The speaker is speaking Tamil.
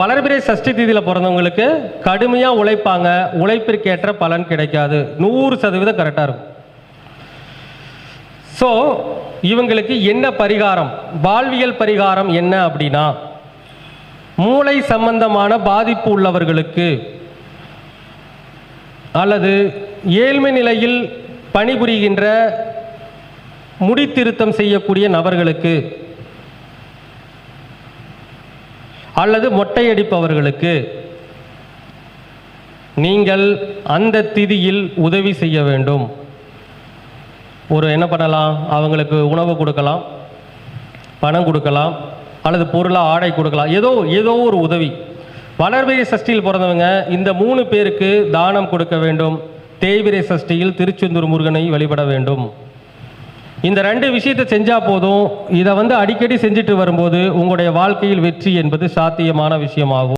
வளர்பிறை சஷ்டி தீதியில் பிறந்தவங்களுக்கு கடுமையாக உழைப்பாங்க, உழைப்பிற்கேற்ற பலன் கிடைக்காது. 100% கரெக்டாக இருக்கும். ஸோ இவங்களுக்கு என்ன பரிகாரம், வாழ்வியல் பரிகாரம் என்ன அப்படின்னா, மூளை சம்பந்தமான பாதிப்பு உள்ளவர்களுக்கு அல்லது ஏழ்மை நிலையில் பணிபுரிகின்ற முடித்திருத்தம் செய்யக்கூடிய நபர்களுக்கு அல்லது மொட்டையடிப்பவர்களுக்கு நீங்கள் அந்த திதியில் உதவி செய்ய வேண்டும். என்ன பண்ணலாம், அவங்களுக்கு உணவு கொடுக்கலாம், பணம் கொடுக்கலாம், அல்லது பொருளாக ஆடை கொடுக்கலாம், ஏதோ ஒரு உதவி. வளர்பிறை சஷ்டியில் பிறந்தவங்க இந்த 3 பேருக்கு தானம் கொடுக்க வேண்டும். தேய்பிறை சஷ்டியில் திருச்செந்தூர் முருகனை வழிபட வேண்டும். இந்த 2 விஷயத்தை செஞ்சால் போதும். இதை அடிக்கடி செஞ்சுட்டு வரும்போது உங்களுடைய வாழ்க்கையில் வெற்றி என்பது சாத்தியமான விஷயமாகும்.